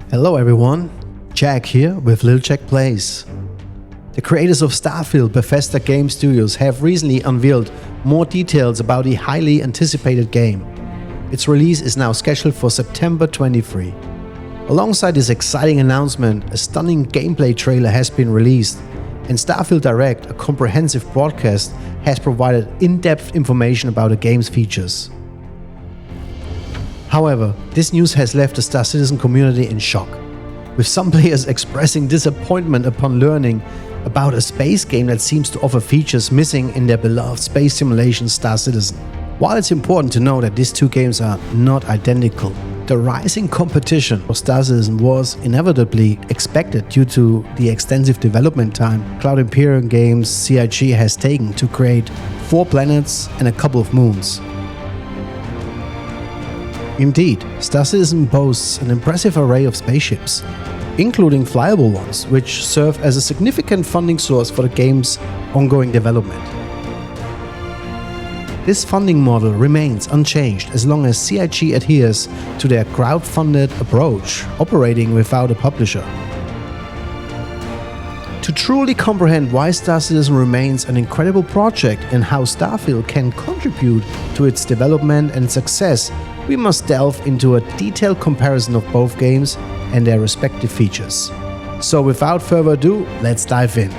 Hello everyone, Jack here with Lil Jack Plays. The creators of Starfield, Bethesda Game Studios, have recently unveiled more details about the highly anticipated game. Its release is now scheduled for September 23. Alongside this exciting announcement, a stunning gameplay trailer has been released, and Starfield Direct, a comprehensive broadcast, has provided in-depth information about the game's features. However, this news has left the Star Citizen community in shock, with some players expressing disappointment upon learning about a space game that seems to offer features missing in their beloved space simulation Star Citizen. While it's important to know that these two games are not identical, the rising competition for Star Citizen was inevitably expected due to the extensive development time Cloud Imperium Games CIG has taken to create 4 planets and a couple of moons. Indeed, Star Citizen boasts an impressive array of spaceships, including flyable ones, which serve as a significant funding source for the game's ongoing development. This funding model remains unchanged as long as CIG adheres to their crowd-funded approach, operating without a publisher. To truly comprehend why Star Citizen remains an incredible project and how Starfield can contribute to its development and success, we must delve into a detailed comparison of both games and their respective features. So without further ado, let's dive in.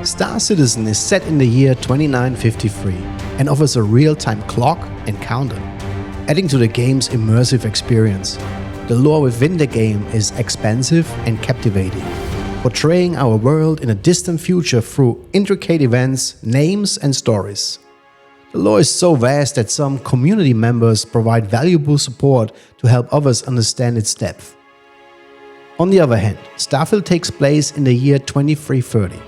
Star Citizen is set in the year 2953 and offers a real-time clock and counter, adding to the game's immersive experience. The lore within the game is expansive and captivating, portraying our world in a distant future through intricate events, names, and stories. The lore is so vast that some community members provide valuable support to help others understand its depth. On the other hand, Starfield takes place in the year 2330,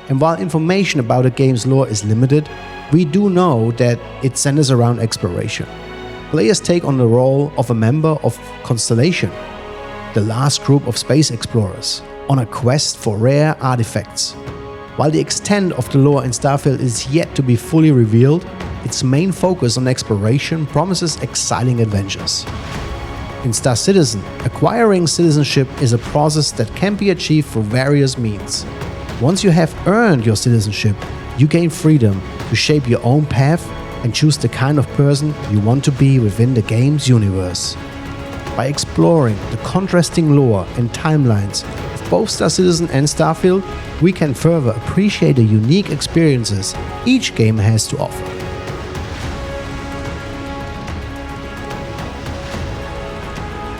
and while information about the game's lore is limited, we do know that it centers around exploration. Players take on the role of a member of Constellation, the last group of space explorers, on a quest for rare artifacts. While the extent of the lore in Starfield is yet to be fully revealed, its main focus on exploration promises exciting adventures. In Star Citizen, acquiring citizenship is a process that can be achieved through various means. Once you have earned your citizenship, you gain freedom to shape your own path and choose the kind of person you want to be within the game's universe. By exploring the contrasting lore and timelines of both Star Citizen and Starfield, we can further appreciate the unique experiences each game has to offer.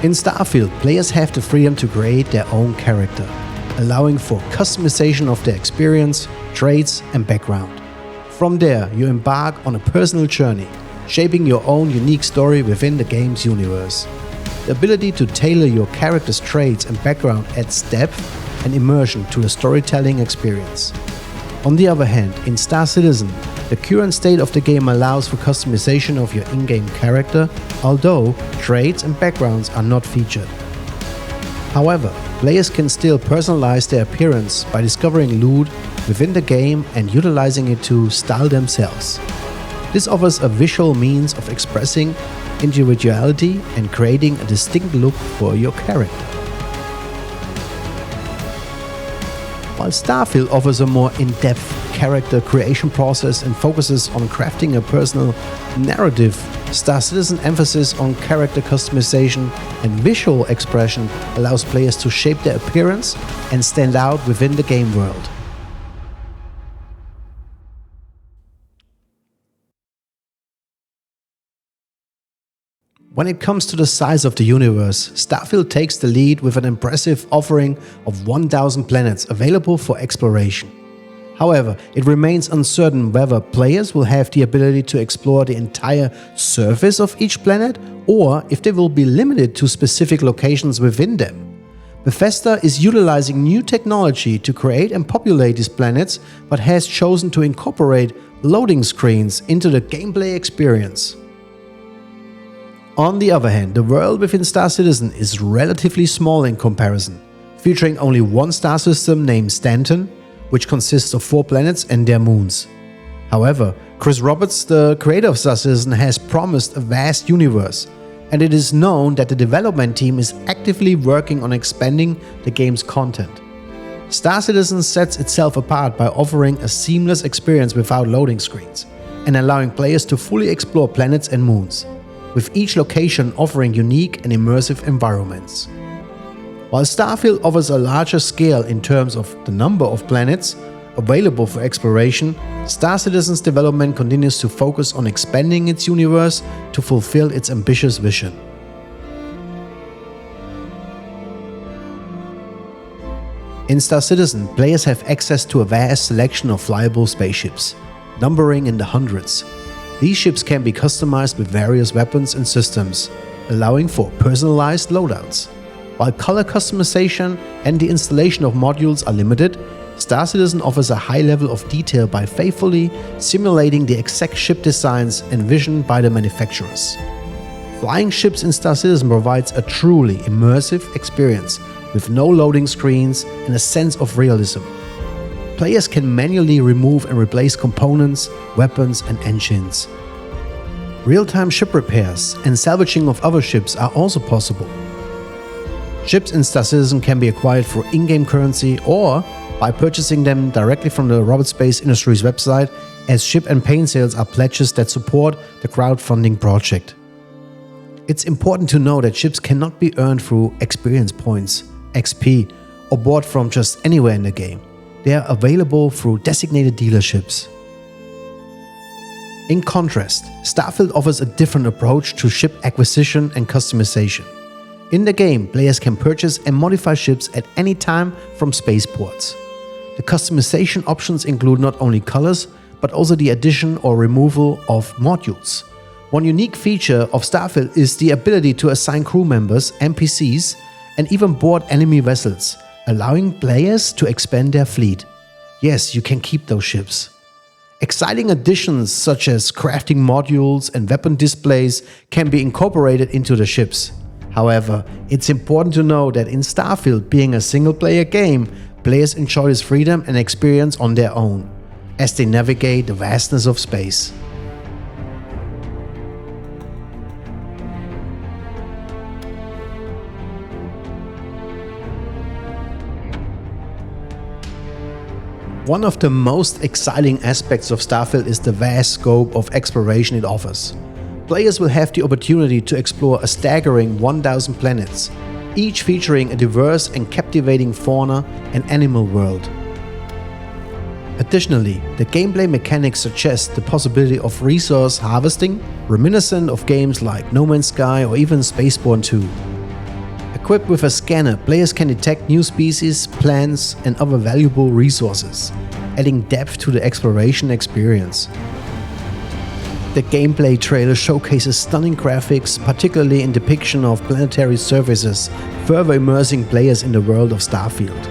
In Starfield, players have the freedom to create their own character, allowing for customization of their experience, traits, and background. From there, you embark on a personal journey, shaping your own unique story within the game's universe. The ability to tailor your character's traits and background adds depth and immersion to the storytelling experience. On the other hand, in Star Citizen, the current state of the game allows for customization of your in-game character, although traits and backgrounds are not featured. However, players can still personalize their appearance by discovering loot within the game and utilizing it to style themselves. This offers a visual means of expressing individuality and creating a distinct look for your character. While Starfield offers a more in-depth character creation process and focuses on crafting a personal narrative, Star Citizen's emphasis on character customization and visual expression allows players to shape their appearance and stand out within the game world. When it comes to the size of the universe, Starfield takes the lead with an impressive offering of 1,000 planets available for exploration. However, it remains uncertain whether players will have the ability to explore the entire surface of each planet or if they will be limited to specific locations within them. Bethesda is utilizing new technology to create and populate these planets, but has chosen to incorporate loading screens into the gameplay experience. On the other hand, the world within Star Citizen is relatively small in comparison, featuring only one star system named Stanton, which consists of 4 planets and their moons. However, Chris Roberts, the creator of Star Citizen, has promised a vast universe, and it is known that the development team is actively working on expanding the game's content. Star Citizen sets itself apart by offering a seamless experience without loading screens and allowing players to fully explore planets and moons, with each location offering unique and immersive environments. While Starfield offers a larger scale in terms of the number of planets available for exploration, Star Citizen's development continues to focus on expanding its universe to fulfill its ambitious vision. In Star Citizen, players have access to a vast selection of flyable spaceships, numbering in the hundreds. These ships can be customized with various weapons and systems, allowing for personalized loadouts. While color customization and the installation of modules are limited, Star Citizen offers a high level of detail by faithfully simulating the exact ship designs envisioned by the manufacturers. Flying ships in Star Citizen provides a truly immersive experience with no loading screens and a sense of realism. Players can manually remove and replace components, weapons, and engines. Real-time ship repairs and salvaging of other ships are also possible. Ships in Star Citizen can be acquired for in-game currency or by purchasing them directly from the Roberts Space Industries website, as ship and paint sales are pledges that support the crowdfunding project. It's important to know that ships cannot be earned through experience points, XP, or bought from just anywhere in the game. They are available through designated dealerships. In contrast, Starfield offers a different approach to ship acquisition and customization. In the game, players can purchase and modify ships at any time from spaceports. The customization options include not only colors, but also the addition or removal of modules. One unique feature of Starfield is the ability to assign crew members, NPCs, and even board enemy vessels, allowing players to expand their fleet. Yes, you can keep those ships. Exciting additions such as crafting modules and weapon displays can be incorporated into the ships. However, it's important to know that in Starfield, being a single-player game, players enjoy this freedom and experience on their own, as they navigate the vastness of space. One of the most exciting aspects of Starfield is the vast scope of exploration it offers. Players will have the opportunity to explore a staggering 1,000 planets, each featuring a diverse and captivating fauna and animal world. Additionally, the gameplay mechanics suggest the possibility of resource harvesting, reminiscent of games like No Man's Sky or even Spaceborne 2. Equipped with a scanner, players can detect new species, plants, and other valuable resources, adding depth to the exploration experience. The gameplay trailer showcases stunning graphics, particularly in depiction of planetary surfaces, further immersing players in the world of Starfield.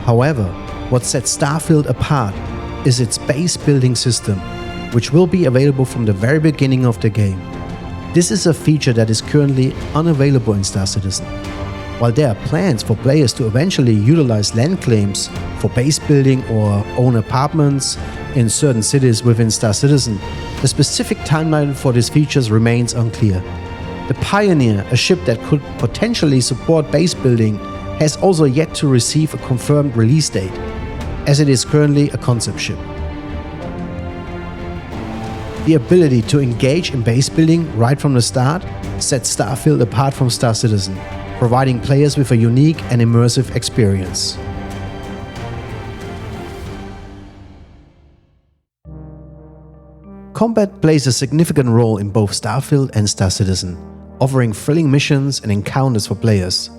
However, what sets Starfield apart is its base building system, which will be available from the very beginning of the game. This is a feature that is currently unavailable in Star Citizen. While there are plans for players to eventually utilize land claims for base building or own apartments in certain cities within Star Citizen, the specific timeline for these features remains unclear. The Pioneer, a ship that could potentially support base building, has also yet to receive a confirmed release date, as it is currently a concept ship. The ability to engage in base building right from the start sets Starfield apart from Star Citizen, providing players with a unique and immersive experience. Combat plays a significant role in both Starfield and Star Citizen, offering thrilling missions and encounters for players.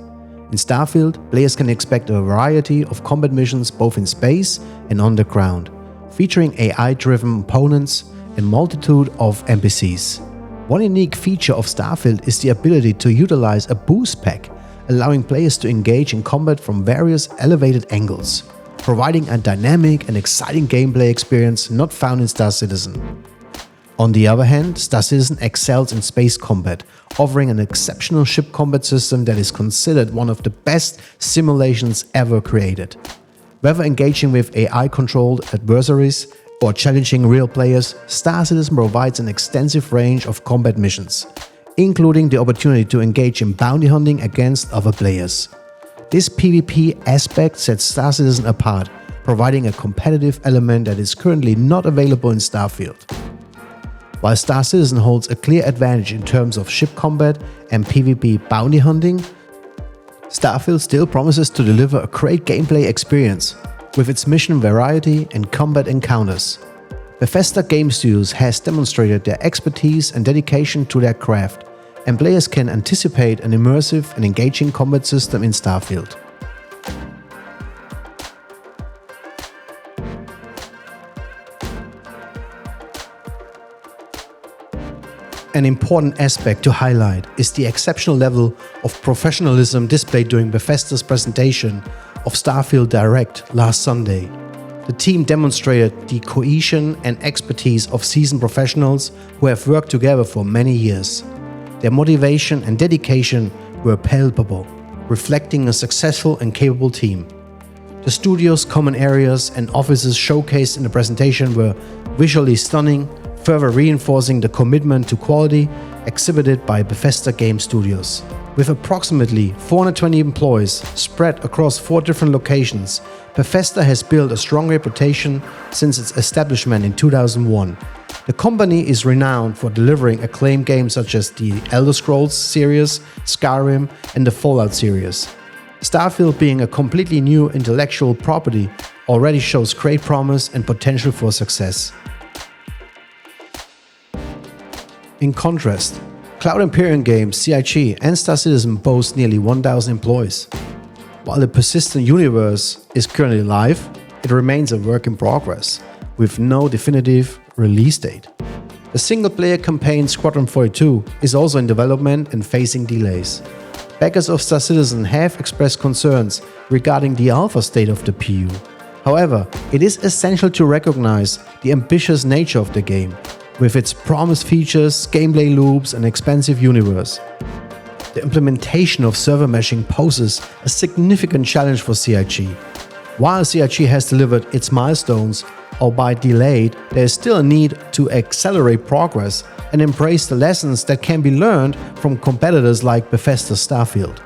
In Starfield, players can expect a variety of combat missions both in space and on the ground, featuring AI-driven opponents and multitude of NPCs. One unique feature of Starfield is the ability to utilize a boost pack, allowing players to engage in combat from various elevated angles, providing a dynamic and exciting gameplay experience not found in Star Citizen. On the other hand, Star Citizen excels in space combat, offering an exceptional ship combat system that is considered one of the best simulations ever created. Whether engaging with AI-controlled adversaries, For challenging real players, Star Citizen provides an extensive range of combat missions, including the opportunity to engage in bounty hunting against other players. This PvP aspect sets Star Citizen apart, providing a competitive element that is currently not available in Starfield. While Star Citizen holds a clear advantage in terms of ship combat and PvP bounty hunting, Starfield still promises to deliver a great gameplay experience with its mission variety and combat encounters. Bethesda Game Studios has demonstrated their expertise and dedication to their craft, and players can anticipate an immersive and engaging combat system in Starfield. An important aspect to highlight is the exceptional level of professionalism displayed during Bethesda's presentation of Starfield Direct last Sunday. The team demonstrated the cohesion and expertise of seasoned professionals who have worked together for many years. Their motivation and dedication were palpable, reflecting a successful and capable team. The studio's common areas and offices showcased in the presentation were visually stunning, further reinforcing the commitment to quality exhibited by Bethesda Game Studios. With approximately 420 employees spread across 4 different locations, Bethesda has built a strong reputation since its establishment in 2001. The company is renowned for delivering acclaimed games such as the Elder Scrolls series, Skyrim, and the Fallout series. Starfield, being a completely new intellectual property, already shows great promise and potential for success. In contrast, Cloud Imperium Games, CIG, and Star Citizen boast nearly 1,000 employees. While the persistent universe is currently live, it remains a work in progress, with no definitive release date. The single-player campaign Squadron 42 is also in development and facing delays. Backers of Star Citizen have expressed concerns regarding the alpha state of the PU. However, it is essential to recognize the ambitious nature of the game, with its promised features, gameplay loops, and expansive universe. The implementation of server meshing poses a significant challenge for CIG. While CIG has delivered its milestones, albeit delayed, there is still a need to accelerate progress and embrace the lessons that can be learned from competitors like Bethesda Starfield.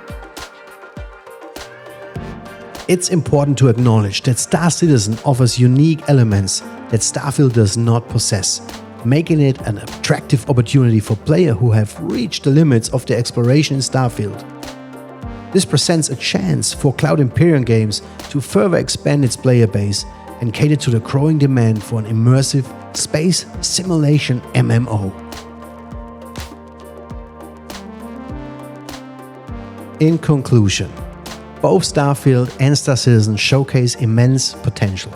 It's important to acknowledge that Star Citizen offers unique elements that Starfield does not possess, making it an attractive opportunity for players who have reached the limits of their exploration in Starfield. This presents a chance for Cloud Imperium Games to further expand its player base and cater to the growing demand for an immersive space simulation MMO. In conclusion, both Starfield and Star Citizen showcase immense potential,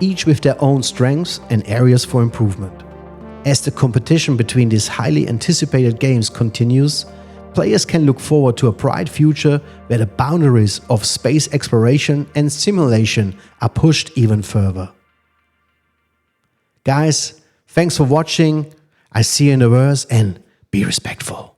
each with their own strengths and areas for improvement. As the competition between these highly anticipated games continues, players can look forward to a bright future where the boundaries of space exploration and simulation are pushed even further. Guys, thanks for watching. I see you in the verse, and be respectful.